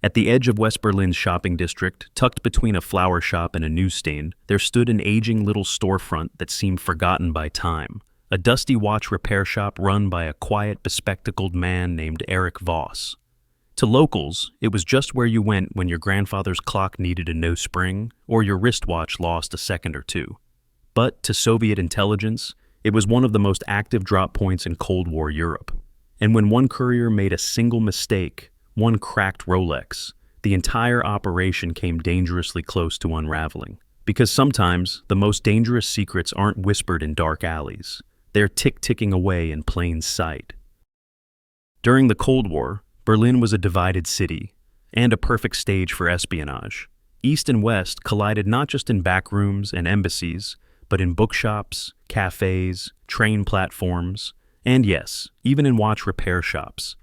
At the edge of West Berlin's shopping district, tucked between a flower shop and a newsstand, there stood an aging little storefront that seemed forgotten by time. A dusty watch repair shop run by a quiet, bespectacled man named Eric Voss. To locals, it was just where you went when your grandfather's clock needed a no spring or your wristwatch lost a second or two. But to Soviet intelligence, it was one of the most active drop points in Cold War Europe. And when one courier made a single mistake, one cracked Rolex, the entire operation came dangerously close to unraveling. Because sometimes, the most dangerous secrets aren't whispered in dark alleys. They're ticking away in plain sight. During the Cold War, Berlin was a divided city, and a perfect stage for espionage. East and West collided not just in back rooms and embassies, but in bookshops, cafes, train platforms, and yes, even in watch repair shops.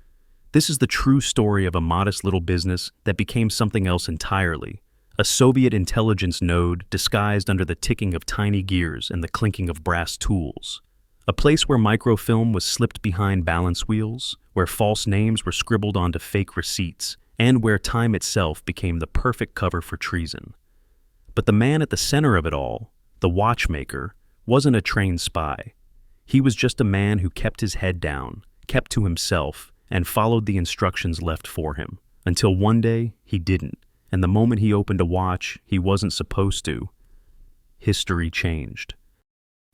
This is the true story of a modest little business that became something else entirely, a Soviet intelligence node disguised under the ticking of tiny gears and the clinking of brass tools. A place where microfilm was slipped behind balance wheels, where false names were scribbled onto fake receipts, and where time itself became the perfect cover for treason. But the man at the center of it all, the watchmaker, wasn't a trained spy. He was just a man who kept his head down, kept to himself, and followed the instructions left for him, until one day he didn't, and the moment he opened a watch he wasn't supposed to, history changed.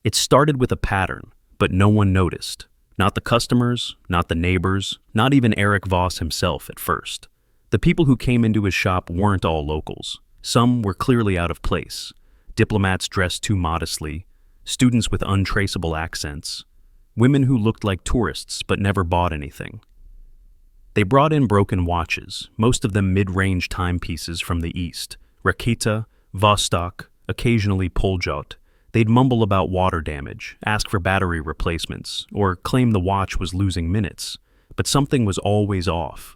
It started with a pattern, but no one noticed. Not the customers, not the neighbors, not even Eric Voss himself at first. The people who came into his shop weren't all locals. Some were clearly out of place. Diplomats dressed too modestly, students with untraceable accents, women who looked like tourists but never bought anything. They brought in broken watches, most of them mid-range timepieces from the East, Raketa, Vostok, occasionally Poljot. They'd mumble about water damage, ask for battery replacements, or claim the watch was losing minutes, but something was always off.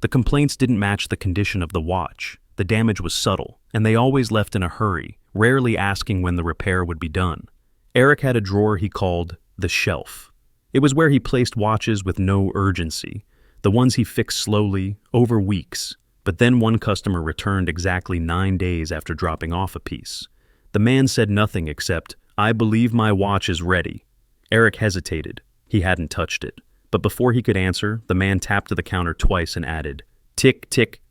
The complaints didn't match the condition of the watch, the damage was subtle, and they always left in a hurry, rarely asking when the repair would be done. Eric had a drawer he called the shelf. It was where he placed watches with no urgency, the ones he fixed slowly, over weeks, but then one customer returned exactly 9 days after dropping off a piece. The man said nothing except, "I believe my watch is ready." Eric hesitated. He hadn't touched it. But before he could answer, the man tapped to the counter twice and added, "Tick, tick."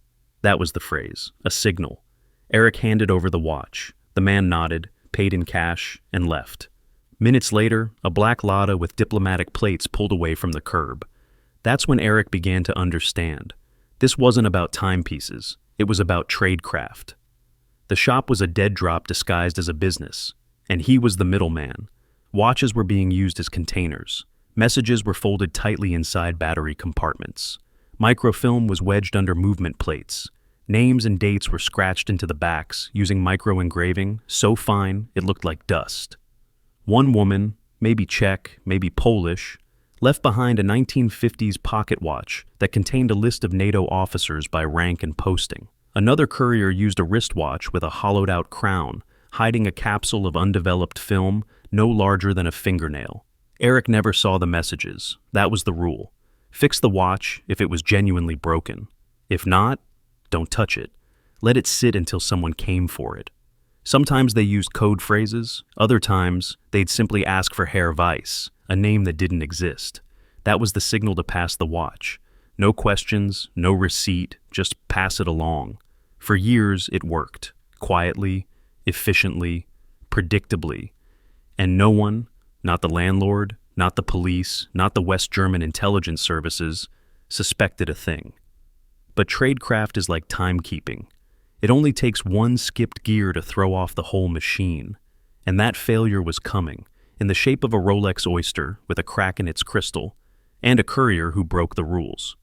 That was the phrase, a signal. Eric handed over the watch. The man nodded, paid in cash, and left. Minutes later, a black Lada with diplomatic plates pulled away from the curb. That's when Eric began to understand. This wasn't about timepieces. It was about tradecraft. The shop was a dead drop disguised as a business, and he was the middleman. Watches were being used as containers. Messages were folded tightly inside battery compartments. Microfilm was wedged under movement plates. Names and dates were scratched into the backs using micro-engraving so fine it looked like dust. One woman, maybe Czech, maybe Polish, left behind a 1950s pocket watch that contained a list of NATO officers by rank and posting. Another courier used a wristwatch with a hollowed-out crown, hiding a capsule of undeveloped film no larger than a fingernail. Eric never saw the messages. That was the rule. Fix the watch if it was genuinely broken. If not, don't touch it. Let it sit until someone came for it. Sometimes they used code phrases. Other times, they'd simply ask for Herr Weiss, a name that didn't exist. That was the signal to pass the watch. No questions, no receipt, just pass it along. For years, it worked. Quietly, efficiently, predictably. And no one, not the landlord, not the police, not the West German intelligence services, suspected a thing. But tradecraft is like timekeeping. It only takes one skipped gear to throw off the whole machine. And that failure was coming, in the shape of a Rolex oyster with a crack in its crystal, and a courier who broke the rules.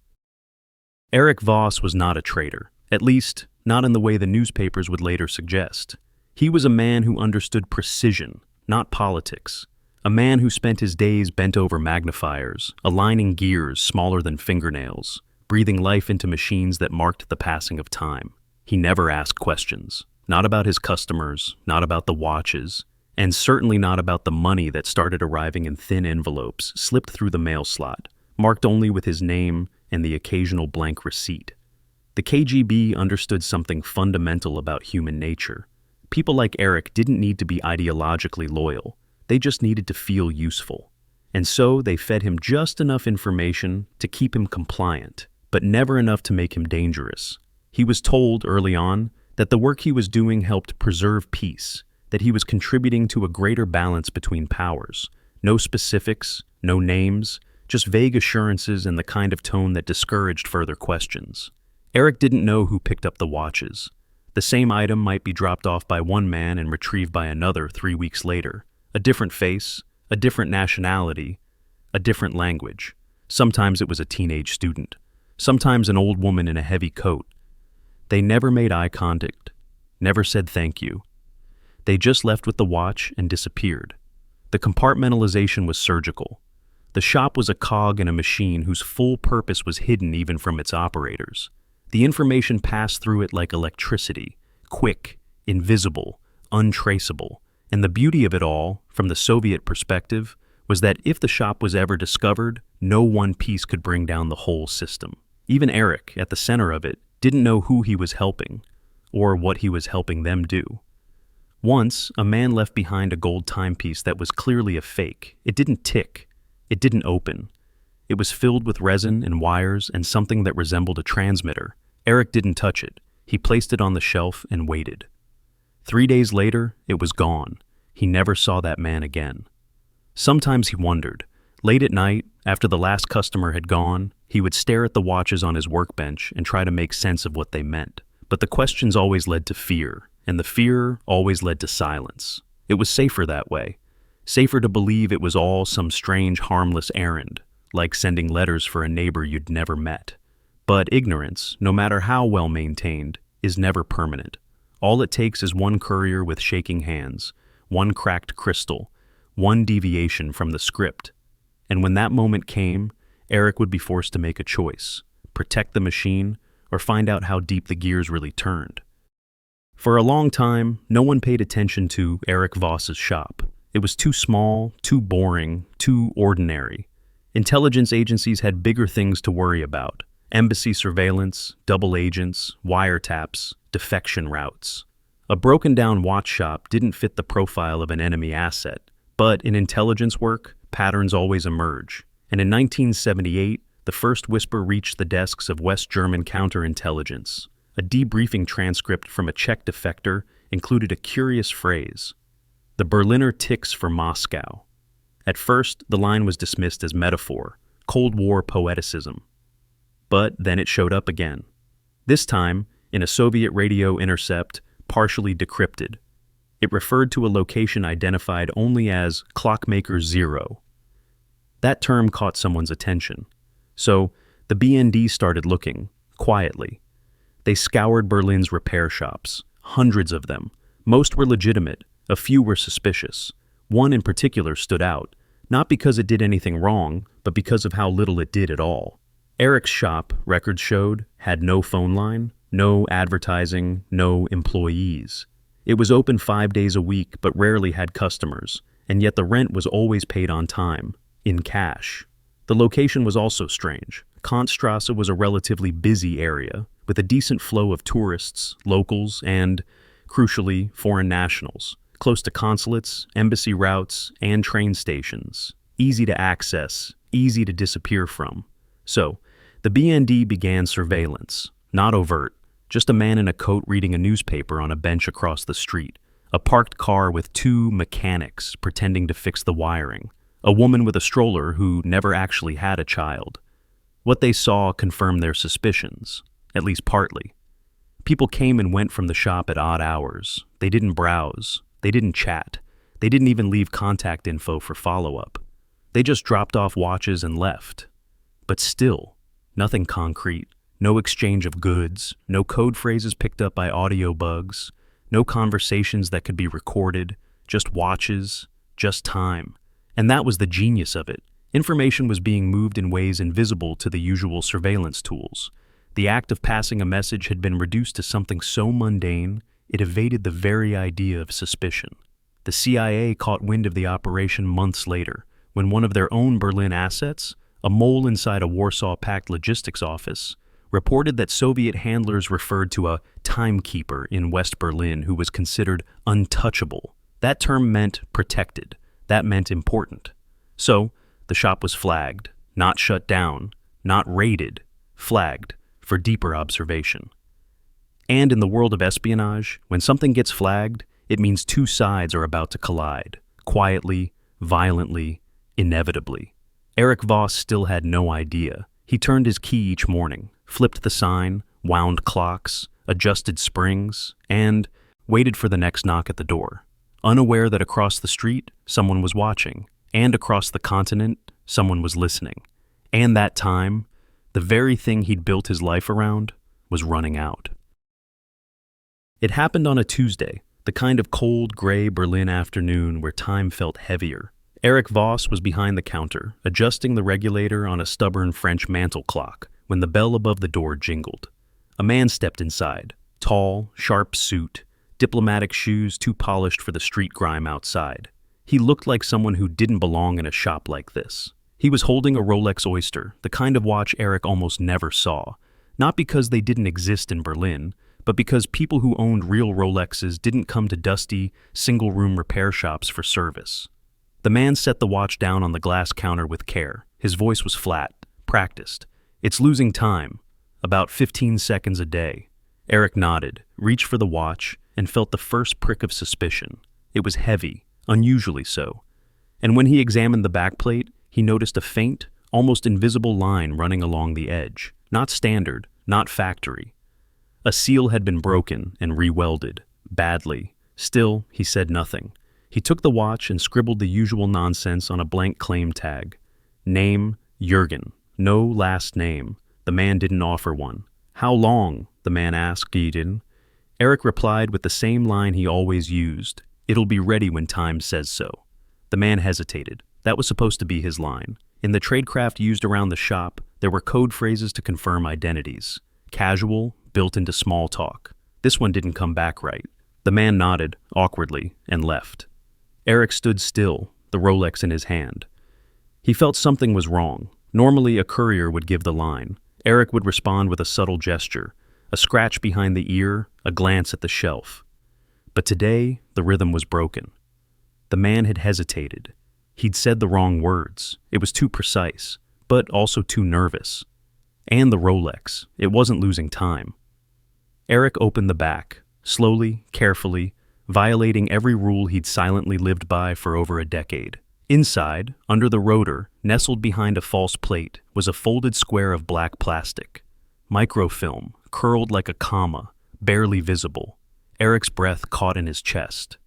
Eric Voss was not a traitor, at least not in the way the newspapers would later suggest. He was a man who understood precision, not politics. A man who spent his days bent over magnifiers, aligning gears smaller than fingernails, breathing life into machines that marked the passing of time. He never asked questions, not about his customers, not about the watches, and certainly not about the money that started arriving in thin envelopes slipped through the mail slot, marked only with his name and the occasional blank receipt. The KGB understood something fundamental about human nature. People like Eric didn't need to be ideologically loyal. They just needed to feel useful. And so they fed him just enough information to keep him compliant, but never enough to make him dangerous. He was told early on that the work he was doing helped preserve peace, that he was contributing to a greater balance between powers. No specifics, no names, just vague assurances and the kind of tone that discouraged further questions. Eric didn't know who picked up the watches. The same item might be dropped off by one man and retrieved by another 3 weeks later. A different face, a different nationality, a different language. Sometimes it was a teenage student, sometimes an old woman in a heavy coat. They never made eye contact, never said thank you. They just left with the watch and disappeared. The compartmentalization was surgical. The shop was a cog in a machine whose full purpose was hidden even from its operators. The information passed through it like electricity, quick, invisible, untraceable. And the beauty of it all, from the Soviet perspective, was that if the shop was ever discovered, no one piece could bring down the whole system. Even Eric, at the center of it, didn't know who he was helping, or what he was helping them do. Once, a man left behind a gold timepiece that was clearly a fake. It didn't tick. It didn't open. It was filled with resin and wires and something that resembled a transmitter. Eric didn't touch it. He placed it on the shelf and waited. 3 days later, it was gone. He never saw that man again. Sometimes he wondered. Late at night, after the last customer had gone, he would stare at the watches on his workbench and try to make sense of what they meant. But the questions always led to fear, and the fear always led to silence. It was safer that way. Safer to believe it was all some strange, harmless errand, like sending letters for a neighbor you'd never met. But ignorance, no matter how well maintained, is never permanent. All it takes is one courier with shaking hands, one cracked crystal, one deviation from the script. And when that moment came, Eric would be forced to make a choice: protect the machine or find out how deep the gears really turned. For a long time, no one paid attention to Eric Voss's shop. It was too small, too boring, too ordinary. Intelligence agencies had bigger things to worry about: embassy surveillance, double agents, wiretaps, defection routes. A broken-down watch shop didn't fit the profile of an enemy asset, but in intelligence work, patterns always emerge. And in 1978, the first whisper reached the desks of West German counterintelligence. A debriefing transcript from a Czech defector included a curious phrase: "The Berliner ticks for Moscow." At first, the line was dismissed as metaphor, Cold War poeticism. But then it showed up again. This time, in a Soviet radio intercept, partially decrypted. It referred to a location identified only as Clockmaker 0. That term caught someone's attention. So, the BND started looking, quietly. They scoured Berlin's repair shops, hundreds of them. Most were legitimate, a few were suspicious. One in particular stood out, not because it did anything wrong, but because of how little it did at all. Eric's shop, records showed, had no phone line, no advertising, no employees. It was open 5 days a week, but rarely had customers, and yet the rent was always paid on time, in cash. The location was also strange. Kantstrasse was a relatively busy area, with a decent flow of tourists, locals, and, crucially, foreign nationals, close to consulates, embassy routes, and train stations. Easy to access, easy to disappear from. So, the BND began surveillance, not overt, just a man in a coat reading a newspaper on a bench across the street, a parked car with 2 mechanics pretending to fix the wiring, a woman with a stroller who never actually had a child. What they saw confirmed their suspicions, at least partly. People came and went from the shop at odd hours. They didn't browse. They didn't chat. They didn't even leave contact info for follow-up. They just dropped off watches and left. But still, nothing concrete, no exchange of goods, no code phrases picked up by audio bugs, no conversations that could be recorded, just watches, just time. And that was the genius of it. Information was being moved in ways invisible to the usual surveillance tools. The act of passing a message had been reduced to something so mundane, it evaded the very idea of suspicion. The CIA caught wind of the operation months later, when one of their own Berlin assets, a mole inside a Warsaw-packed logistics office, reported that Soviet handlers referred to a timekeeper in West Berlin who was considered untouchable. That term meant protected. That meant important. So, the shop was flagged, not shut down, not raided, flagged for deeper observation. And in the world of espionage, when something gets flagged, it means two sides are about to collide, quietly, violently, inevitably. Eric Voss still had no idea. He turned his key each morning, flipped the sign, wound clocks, adjusted springs, and waited for the next knock at the door, unaware that across the street, someone was watching, and across the continent, someone was listening. And that time, the very thing he'd built his life around, was running out. It happened on a Tuesday, the kind of cold, gray Berlin afternoon where time felt heavier. Eric Voss was behind the counter, adjusting the regulator on a stubborn French mantel clock, when the bell above the door jingled. A man stepped inside, tall, sharp suit, diplomatic shoes too polished for the street grime outside. He looked like someone who didn't belong in a shop like this. He was holding a Rolex Oyster, the kind of watch Eric almost never saw, not because they didn't exist in Berlin, but because people who owned real Rolexes didn't come to dusty, single-room repair shops for service. The man set the watch down on the glass counter with care. His voice was flat, practiced. "It's losing time. About 15 seconds a day." Eric nodded, reached for the watch, and felt the first prick of suspicion. It was heavy, unusually so. And when he examined the backplate, he noticed a faint, almost invisible line running along the edge. Not standard, not factory. A seal had been broken and re-welded, badly. Still, he said nothing. He took the watch and scribbled the usual nonsense on a blank claim tag. Name, Jürgen. No last name. The man didn't offer one. "How long?" the man asked Gideon. Eric replied with the same line he always used. "It'll be ready when time says so." The man hesitated. That was supposed to be his line. In the tradecraft used around the shop, there were code phrases to confirm identities. Casual, built into small talk. This one didn't come back right. The man nodded, awkwardly, and left. Eric stood still, the Rolex in his hand. He felt something was wrong. Normally, a courier would give the line. Eric would respond with a subtle gesture, a scratch behind the ear, a glance at the shelf. But today, the rhythm was broken. The man had hesitated. He'd said the wrong words. It was too precise, but also too nervous. And the Rolex. It wasn't losing time. Eric opened the back, slowly, carefully, violating every rule he'd silently lived by for over a decade. Inside, under the rotor, nestled behind a false plate, was a folded square of black plastic. Microfilm, curled like a comma, barely visible. Eric's breath caught in his chest.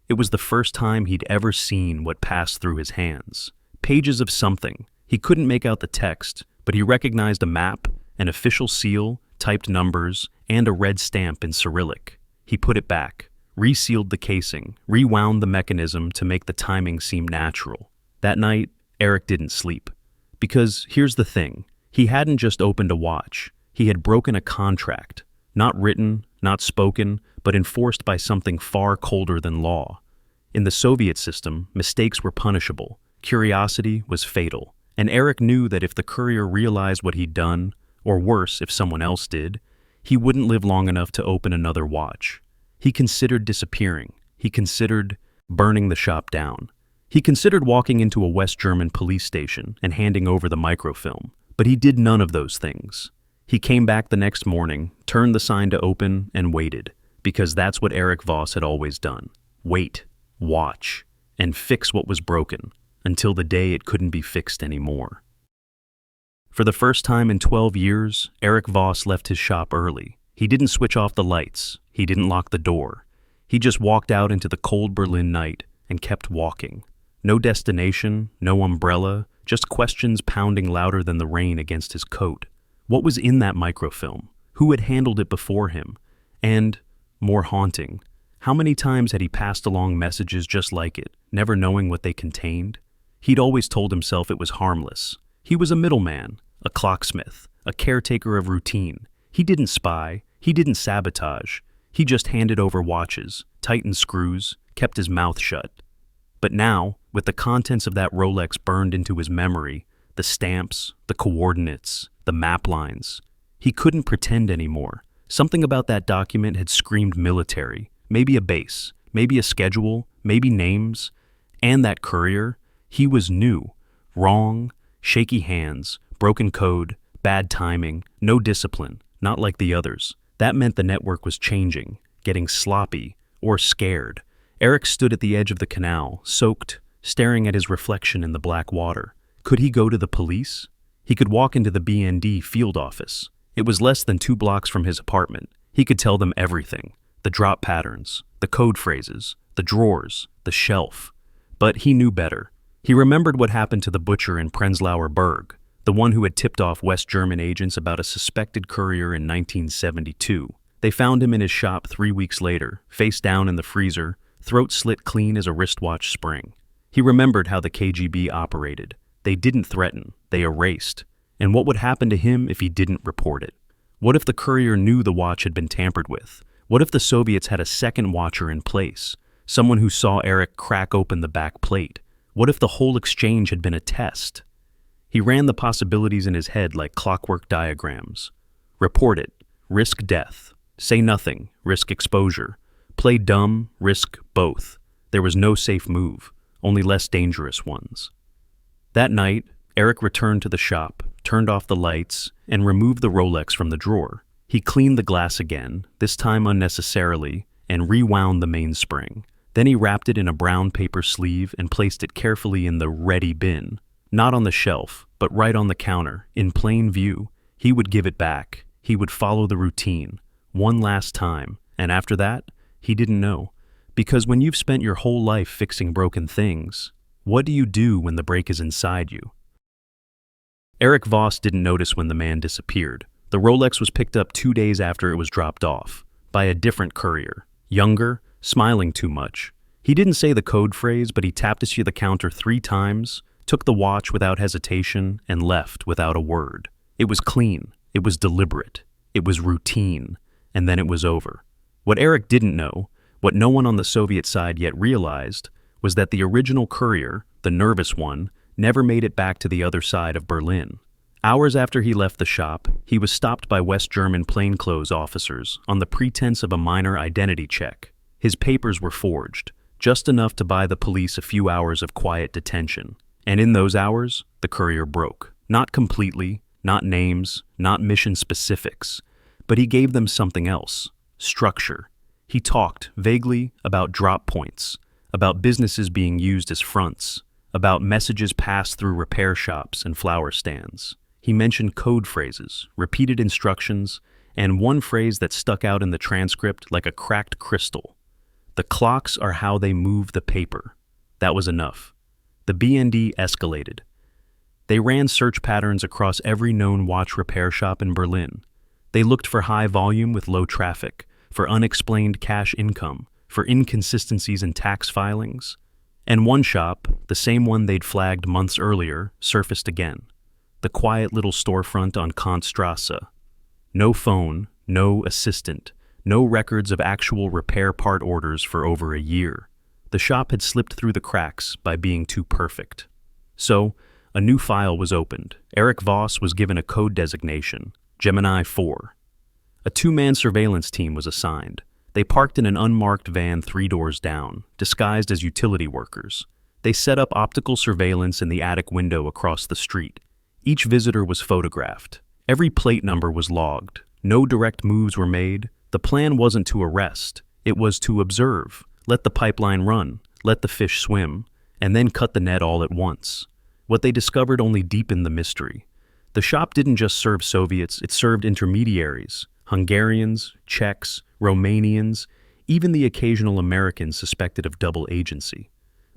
It was the first time he'd ever seen what passed through his hands. Pages of something. He couldn't make out the text, but he recognized a map, an official seal, typed numbers, and a red stamp in Cyrillic. He put it back, resealed the casing, rewound the mechanism to make the timing seem natural. That night, Eric didn't sleep. Because here's the thing, he hadn't just opened a watch. He had broken a contract. Not written, not spoken, but enforced by something far colder than law. In the Soviet system, mistakes were punishable. Curiosity was fatal. And Eric knew that if the courier realized what he'd done, or worse, if someone else did, he wouldn't live long enough to open another watch. He considered disappearing. He considered burning the shop down. He considered walking into a West German police station and handing over the microfilm. But he did none of those things. He came back the next morning, turned the sign to open, and waited. Because that's what Eric Voss had always done. Wait, watch, and fix what was broken, until the day it couldn't be fixed anymore. For the first time in 12 years, Eric Voss left his shop early. He didn't switch off the lights. He didn't lock the door. He just walked out into the cold Berlin night and kept walking. No destination, no umbrella, just questions pounding louder than the rain against his coat. What was in that microfilm? Who had handled it before him? And, more haunting, how many times had he passed along messages just like it, never knowing what they contained? He'd always told himself it was harmless. He was a middleman, a clocksmith, a caretaker of routine. He didn't spy. He didn't sabotage. He just handed over watches, tightened screws, kept his mouth shut. But now, with the contents of that Rolex burned into his memory, the stamps, the coordinates, the map lines, He couldn't pretend anymore. Something about that document had screamed military. Maybe a base, maybe a schedule, maybe names. And that courier, he was new, wrong, shaky hands, broken code, bad timing, no discipline, not like the others. That meant the network was changing, getting sloppy, or scared. Eric stood at the edge of the canal, soaked, staring at his reflection in the black water. Could he go to the police? He could walk into the BND field office. It was less than 2 blocks from his apartment. He could tell them everything. The drop patterns, the code phrases, the drawers, the shelf. But he knew better. He remembered what happened to the butcher in Prenzlauer Berg, the one who had tipped off West German agents about a suspected courier in 1972. They found him in his shop 3 weeks later, face down in the freezer, throat slit clean as a wristwatch spring. He remembered how the KGB operated. They didn't threaten, they erased. And what would happen to him if he didn't report it? What if the courier knew the watch had been tampered with? What if the Soviets had a second watcher in place? Someone who saw Eric crack open the back plate? What if the whole exchange had been a test? He ran the possibilities in his head like clockwork diagrams. Report it. Risk death. Say nothing. Risk exposure. Play dumb. Risk both. There was no safe move, only less dangerous ones. That night, Eric returned to the shop, turned off the lights, and removed the Rolex from the drawer. He cleaned the glass again, this time unnecessarily, and rewound the mainspring. Then he wrapped it in a brown paper sleeve and placed it carefully in the ready bin. Not on the shelf, but right on the counter, in plain view. He would give it back. He would follow the routine, one last time, and after that, he didn't know. Because when you've spent your whole life fixing broken things, what do you do when the break is inside you? Eric Voss didn't notice when the man disappeared. The Rolex was picked up 2 days after it was dropped off, by a different courier. Younger, smiling too much. He didn't say the code phrase, but he tapped the counter 3 times, took the watch without hesitation, and left without a word. It was clean. It was deliberate. It was routine. And then it was over. What Eric didn't know, what no one on the Soviet side yet realized, was that the original courier, the nervous one, never made it back to the other side of Berlin. Hours after he left the shop, he was stopped by West German plainclothes officers on the pretense of a minor identity check. His papers were forged, just enough to buy the police a few hours of quiet detention. And in those hours, the courier broke. Not completely, not names, not mission specifics, but he gave them something else, structure. He talked, vaguely, about drop points, about businesses being used as fronts, about messages passed through repair shops and flower stands. He mentioned code phrases, repeated instructions, and one phrase that stuck out in the transcript like a cracked crystal. The clocks are how they move the paper. That was enough. The BND escalated. They ran search patterns across every known watch repair shop in Berlin. They looked for high volume with low traffic, for unexplained cash income, for inconsistencies in tax filings. And one shop, the same one they'd flagged months earlier, surfaced again. The quiet little storefront on Kantstrasse. No phone, no assistant, no records of actual repair part orders for over a year. The shop had slipped through the cracks by being too perfect. So, a new file was opened. Eric Voss was given a code designation, Gemini 4. A 2-man surveillance team was assigned. They parked in an unmarked van 3 doors down, disguised as utility workers. They set up optical surveillance in the attic window across the street. Each visitor was photographed. Every plate number was logged. No direct moves were made. The plan wasn't to arrest. It was to observe, let the pipeline run, let the fish swim, and then cut the net all at once. What they discovered only deepened the mystery. The shop didn't just serve Soviets, it served intermediaries, Hungarians, Czechs, Romanians, even the occasional Americans suspected of double agency.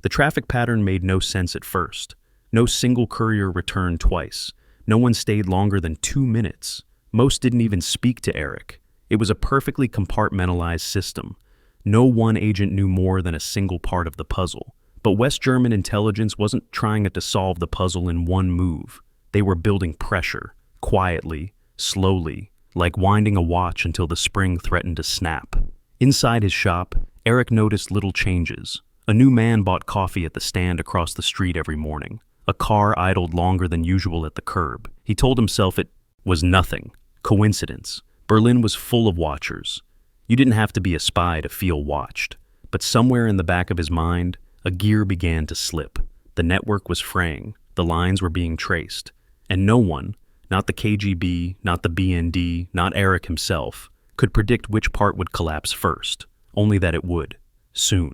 The traffic pattern made no sense at first. No single courier returned twice. No one stayed longer than 2 minutes. Most didn't even speak to Eric. It was a perfectly compartmentalized system. No one agent knew more than a single part of the puzzle. But West German intelligence wasn't trying to solve the puzzle in one move. They were building pressure, quietly, slowly, like winding a watch until the spring threatened to snap. Inside his shop, Eric noticed little changes. A new man bought coffee at the stand across the street every morning. A car idled longer than usual at the curb. He told himself it was nothing. Coincidence. Berlin was full of watchers. You didn't have to be a spy to feel watched. But somewhere in the back of his mind, a gear began to slip. The network was fraying. The lines were being traced. And no one, not the KGB, not the BND, not Eric himself, could predict which part would collapse first. Only that it would. Soon.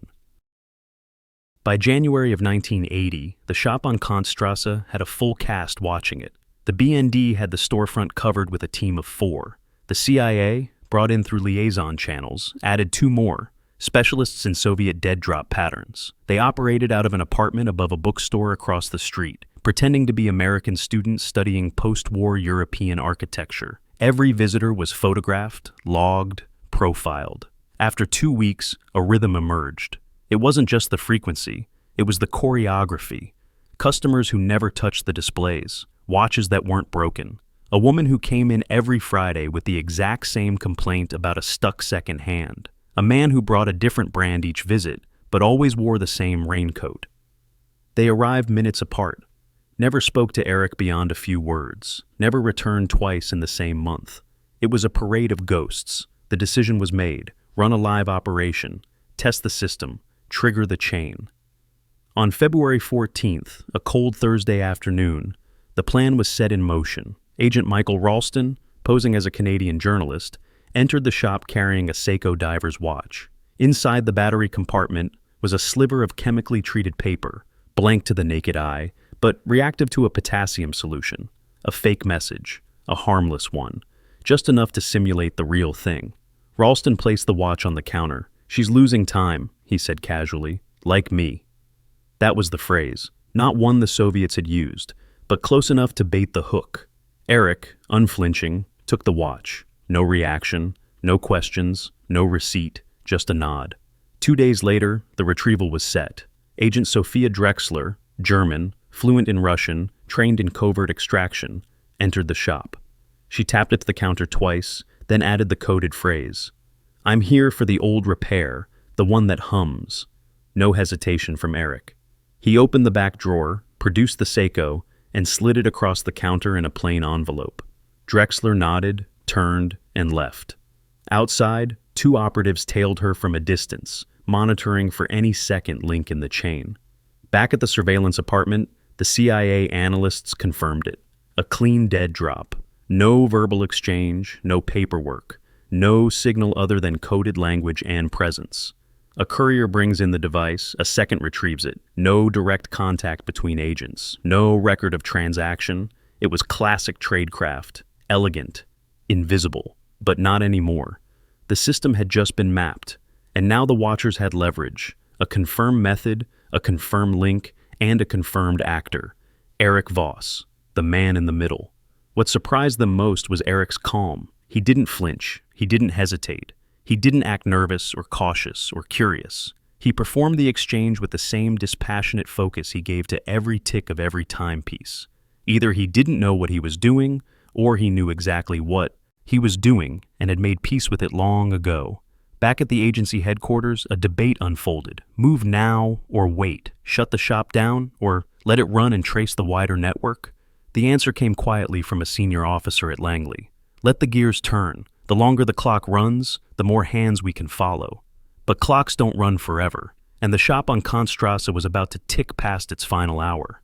By January of 1980, the shop on Kantstrasse had a full cast watching it. The BND had the storefront covered with a team of 4. The CIA, brought in through liaison channels, added 2 more, specialists in Soviet dead drop patterns. They operated out of an apartment above a bookstore across the street, pretending to be American students studying post-war European architecture. Every visitor was photographed, logged, profiled. After 2 weeks, a rhythm emerged. It wasn't just the frequency, it was the choreography. Customers who never touched the displays, watches that weren't broken. A woman who came in every Friday with the exact same complaint about a stuck second hand. A man who brought a different brand each visit, but always wore the same raincoat. They arrived minutes apart. Never spoke to Eric beyond a few words. Never returned twice in the same month. It was a parade of ghosts. The decision was made. Run a live operation. Test the system. Trigger the chain. On February 14th, a cold Thursday afternoon, the plan was set in motion. Agent Michael Ralston, posing as a Canadian journalist, entered the shop carrying a Seiko diver's watch. Inside the battery compartment was a sliver of chemically treated paper, blank to the naked eye, but reactive to a potassium solution. A fake message, a harmless one, just enough to simulate the real thing. Ralston placed the watch on the counter. "She's losing time," he said casually, "like me." That was the phrase, not one the Soviets had used, but close enough to bait the hook. Eric, unflinching, took the watch. No reaction, no questions, no receipt, just a nod. 2 days later, the retrieval was set. Agent Sophia Drexler, German, fluent in Russian, trained in covert extraction, entered the shop. She tapped at the counter twice, then added the coded phrase, "I'm here for the old repair, the one that hums." No hesitation from Eric. He opened the back drawer, produced the Seiko, and slid it across the counter in a plain envelope. Drexler nodded, turned, and left. Outside, 2 operatives tailed her from a distance, monitoring for any second link in the chain. Back at the surveillance apartment, the CIA analysts confirmed it. A clean dead drop. No verbal exchange, no paperwork, no signal other than coded language and presence. A courier brings in the device, a second retrieves it. No direct contact between agents, no record of transaction. It was classic tradecraft, elegant, invisible, but not anymore. The system had just been mapped, and now the watchers had leverage, a confirmed method, a confirmed link, and a confirmed actor. Eric Voss, the man in the middle. What surprised them most was Eric's calm. He didn't flinch, he didn't hesitate. He didn't act nervous or cautious or curious. He performed the exchange with the same dispassionate focus he gave to every tick of every timepiece. Either he didn't know what he was doing, or he knew exactly what he was doing and had made peace with it long ago. Back at the agency headquarters, a debate unfolded. Move now or wait? Shut the shop down or let it run and trace the wider network? The answer came quietly from a senior officer at Langley. Let the gears turn. The longer the clock runs, the more hands we can follow. But clocks don't run forever, and the shop on Kantstrasse was about to tick past its final hour.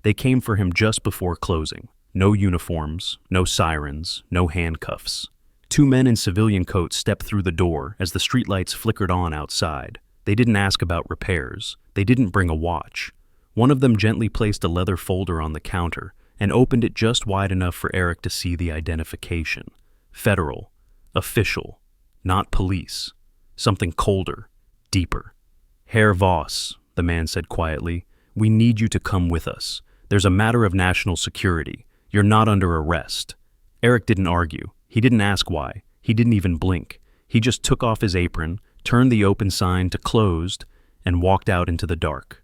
They came for him just before closing. No uniforms, no sirens, no handcuffs. 2 men in civilian coats stepped through the door as the streetlights flickered on outside. They didn't ask about repairs. They didn't bring a watch. One of them gently placed a leather folder on the counter and opened it just wide enough for Eric to see the identification. Federal, official, not police. Something colder, deeper. "Herr Voss," the man said quietly, "we need you to come with us. There's a matter of national security. You're not under arrest." Eric didn't argue. He didn't ask why. He didn't even blink. He just took off his apron, turned the open sign to closed, and walked out into the dark.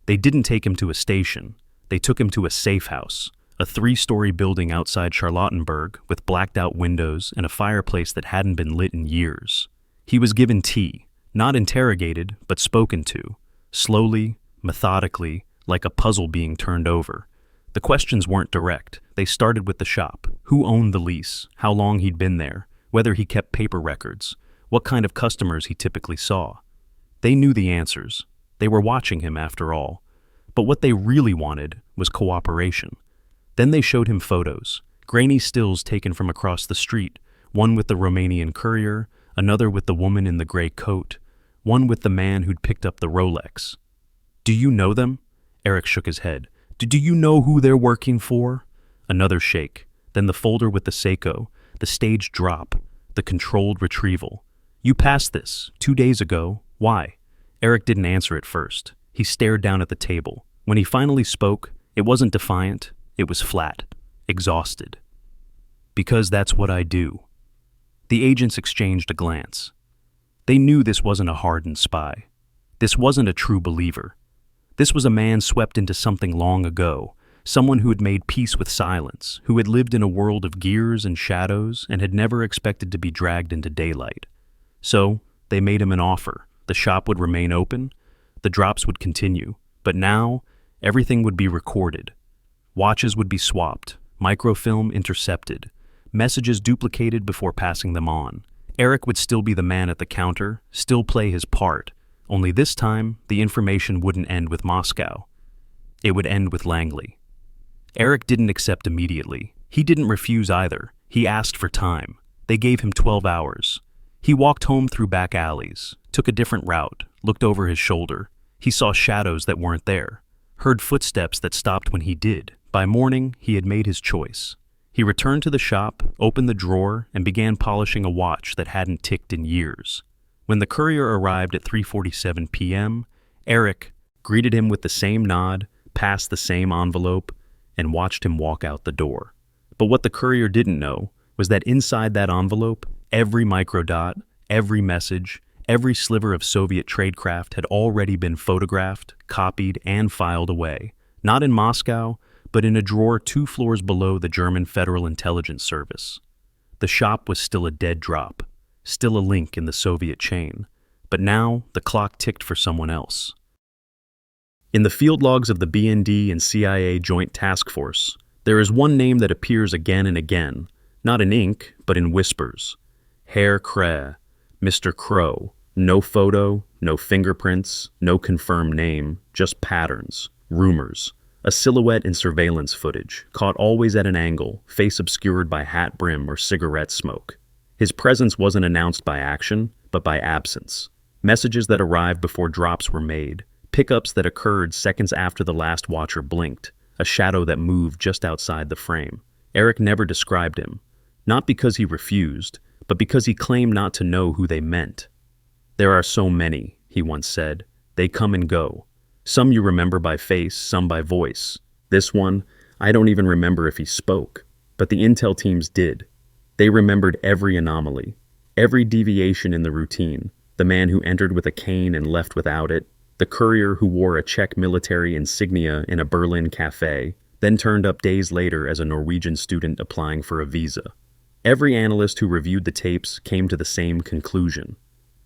They didn't take him to a station. They took him to a safe house. A 3-story building outside Charlottenburg with blacked-out windows and a fireplace that hadn't been lit in years. He was given tea, not interrogated, but spoken to, slowly, methodically, like a puzzle being turned over. The questions weren't direct. They started with the shop. Who owned the lease, how long he'd been there, whether he kept paper records, what kind of customers he typically saw. They knew the answers. They were watching him after all. But what they really wanted was cooperation. Then they showed him photos, grainy stills taken from across the street, one with the Romanian courier, another with the woman in the gray coat, one with the man who'd picked up the Rolex. "Do you know them?" Eric shook his head. Do you know who they're working for?" Another shake, then the folder with the Seiko, the staged drop, the controlled retrieval. "You passed this 2 days ago. Why?" Eric didn't answer at first. He stared down at the table. When he finally spoke, it wasn't defiant, it was flat, exhausted. "Because that's what I do." The agents exchanged a glance. They knew this wasn't a hardened spy. This wasn't a true believer. This was a man swept into something long ago, someone who had made peace with silence, who had lived in a world of gears and shadows and had never expected to be dragged into daylight. So, they made him an offer. The shop would remain open, the drops would continue, but now, everything would be recorded. Watches would be swapped, microfilm intercepted, messages duplicated before passing them on. Eric would still be the man at the counter, still play his part, only this time, the information wouldn't end with Moscow. It would end with Langley. Eric didn't accept immediately. He didn't refuse either. He asked for time. They gave him 12 hours. He walked home through back alleys, took a different route, looked over his shoulder. He saw shadows that weren't there, heard footsteps that stopped when he did. By morning, he had made his choice. He returned to the shop, opened the drawer, and began polishing a watch that hadn't ticked in years. When the courier arrived at 3:47 p.m., Eric greeted him with the same nod, passed the same envelope, and watched him walk out the door. But what the courier didn't know was that inside that envelope, every microdot, every message, every sliver of Soviet tradecraft had already been photographed, copied, and filed away, not in Moscow, but in a drawer 2 floors below the German Federal Intelligence Service. The shop was still a dead drop, still a link in the Soviet chain, but now the clock ticked for someone else. In the field logs of the BND and CIA Joint Task Force, there is one name that appears again and again, not in ink, but in whispers. Herr Krähe, Mr. Crow. No photo, no fingerprints, no confirmed name, just patterns, rumors. A silhouette in surveillance footage, caught always at an angle, face obscured by hat brim or cigarette smoke. His presence wasn't announced by action, but by absence. Messages that arrived before drops were made, pickups that occurred seconds after the last watcher blinked, a shadow that moved just outside the frame. Eric never described him, not because he refused, but because he claimed not to know who they meant. "There are so many," he once said. "They come and go. Some you remember by face, some by voice. This one, I don't even remember if he spoke, but the intel teams did. They remembered every anomaly, every deviation in the routine, the man who entered with a cane and left without it, the courier who wore a Czech military insignia in a Berlin cafe, then turned up days later as a Norwegian student applying for a visa. Every analyst who reviewed the tapes came to the same conclusion.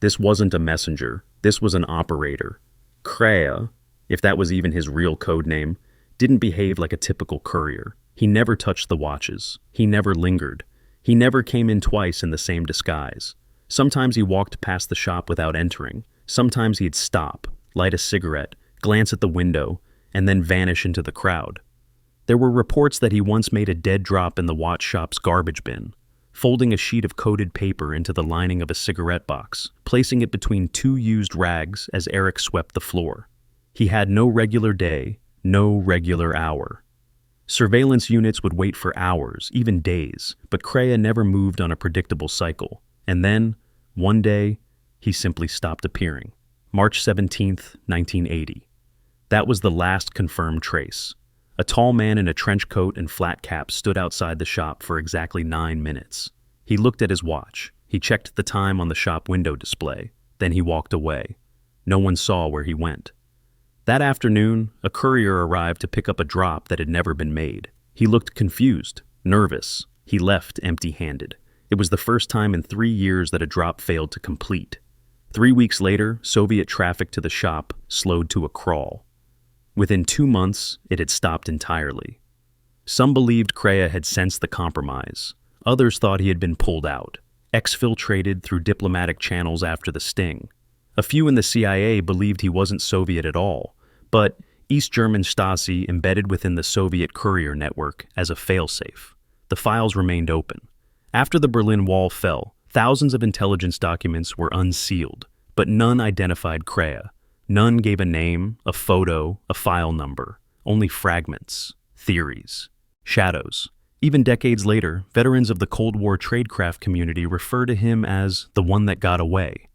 This wasn't a messenger, this was an operator. Krähe, if that was even his real code name, didn't behave like a typical courier. He never touched the watches. He never lingered. He never came in twice in the same disguise. Sometimes he walked past the shop without entering. Sometimes he'd stop, light a cigarette, glance at the window, and then vanish into the crowd. There were reports that he once made a dead drop in the watch shop's garbage bin, folding a sheet of coated paper into the lining of a cigarette box, placing it between 2 used rags as Eric swept the floor. He had no regular day, no regular hour. Surveillance units would wait for hours, even days, but Krähe never moved on a predictable cycle. And then, one day, he simply stopped appearing. March 17th, 1980. That was the last confirmed trace. A tall man in a trench coat and flat cap stood outside the shop for exactly 9 minutes. He looked at his watch. He checked the time on the shop window display. Then he walked away. No one saw where he went. That afternoon, a courier arrived to pick up a drop that had never been made. He looked confused, nervous. He left empty-handed. It was the first time in 3 years that a drop failed to complete. 3 weeks later, Soviet traffic to the shop slowed to a crawl. Within 2 months, it had stopped entirely. Some believed Crea had sensed the compromise. Others thought he had been pulled out, exfiltrated through diplomatic channels after the sting. A few in the CIA believed he wasn't Soviet at all, but East German Stasi embedded within the Soviet courier network as a failsafe. The files remained open. After the Berlin Wall fell, thousands of intelligence documents were unsealed, but none identified Crea. None gave a name, a photo, a file number. Only fragments, theories, shadows. Even decades later, veterans of the Cold War tradecraft community refer to him as the one that got away.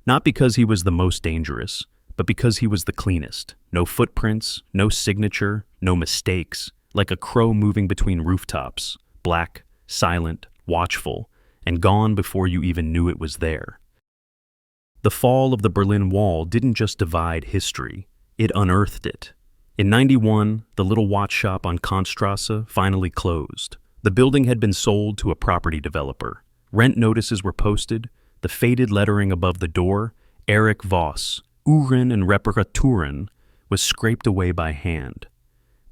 Not because he was the most dangerous, but because he was the cleanest. No footprints, no signature, no mistakes, like a crow moving between rooftops, black, silent, watchful, and gone before you even knew it was there. The fall of the Berlin Wall didn't just divide history, it unearthed it. In '91, the little watch shop on Kantstrasse finally closed. The building had been sold to a property developer. Rent notices were posted, the faded lettering above the door, Erich Voss, Uhren and Reparaturen, was scraped away by hand.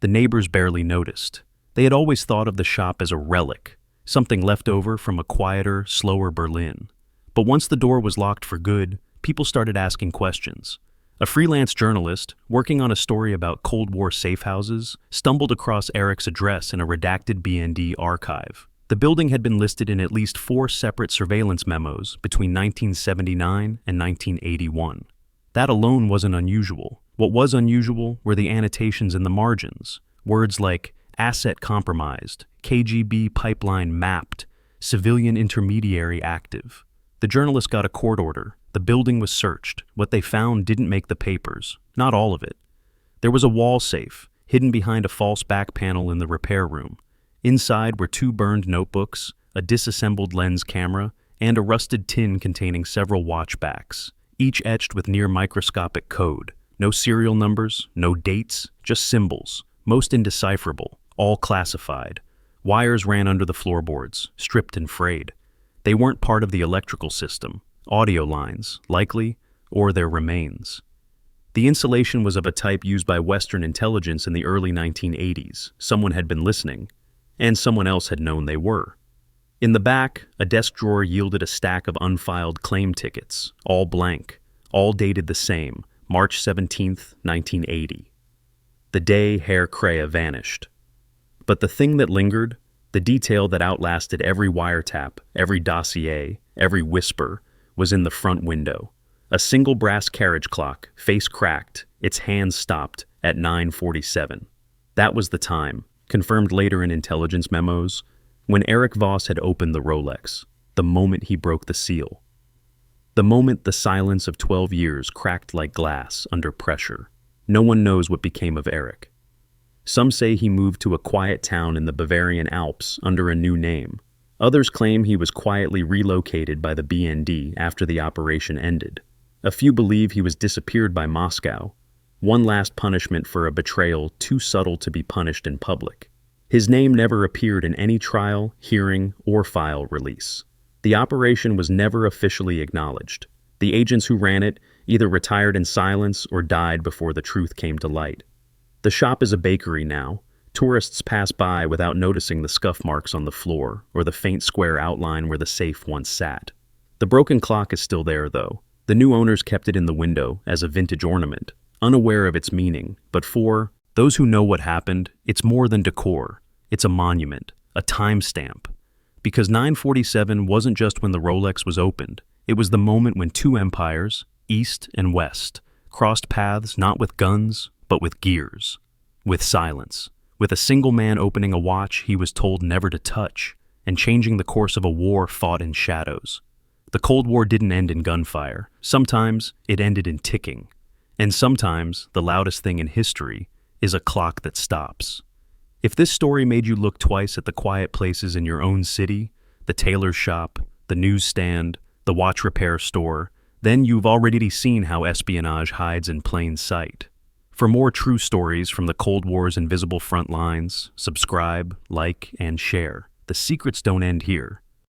The neighbors barely noticed. They had always thought of the shop as a relic, something left over from a quieter, slower Berlin. But once the door was locked for good, people started asking questions. A freelance journalist, working on a story about Cold War safe houses, stumbled across Erich's address in a redacted BND archive. The building had been listed in at least 4 separate surveillance memos between 1979 and 1981. That alone wasn't unusual. What was unusual were the annotations in the margins. Words like asset compromised, KGB pipeline mapped, civilian intermediary active. The journalist got a court order. The building was searched. What they found didn't make the papers. Not all of it. There was a wall safe, hidden behind a false back panel in the repair room. Inside were 2 burned notebooks, a disassembled lens camera, and a rusted tin containing several watchbacks, each etched with near-microscopic code. No serial numbers, no dates, just symbols, most indecipherable, all classified. Wires ran under the floorboards, stripped and frayed. They weren't part of the electrical system. Audio lines, likely, or their remains. The insulation was of a type used by Western intelligence in the early 1980s. Someone had been listening, and someone else had known they were. In the back, a desk drawer yielded a stack of unfiled claim tickets, all blank, all dated the same, March 17, 1980. The day Herr Crea vanished. But the thing that lingered, the detail that outlasted every wiretap, every dossier, every whisper, was in the front window. A single brass carriage clock, face cracked, its hands stopped at 9:47. That was the time, confirmed later in intelligence memos, when Erich Voss had opened the Rolex, the moment he broke the seal. The moment the silence of 12 years cracked like glass under pressure. No one knows what became of Erich. Some say he moved to a quiet town in the Bavarian Alps under a new name. Others claim he was quietly relocated by the BND after the operation ended. A few believe he was disappeared by Moscow, one last punishment for a betrayal too subtle to be punished in public. His name never appeared in any trial, hearing, or file release. The operation was never officially acknowledged. The agents who ran it either retired in silence or died before the truth came to light. The shop is a bakery now. Tourists pass by without noticing the scuff marks on the floor or the faint square outline where the safe once sat. The broken clock is still there, though. The new owners kept it in the window as a vintage ornament, unaware of its meaning, but for those who know what happened, it's more than decor. It's a monument, a timestamp. Because 9:47 wasn't just when the Rolex was opened. It was the moment when 2 empires, East and West, crossed paths not with guns, but with gears, with silence. With a single man opening a watch he was told never to touch, and changing the course of a war fought in shadows. The Cold War didn't end in gunfire. Sometimes it ended in ticking. And sometimes the loudest thing in history is a clock that stops. If this story made you look twice at the quiet places in your own city, the tailor's shop, the newsstand, the watch repair store, then you've already seen how espionage hides in plain sight. For more true stories from the Cold War's invisible front lines, subscribe, like, and share. The secrets don't end here.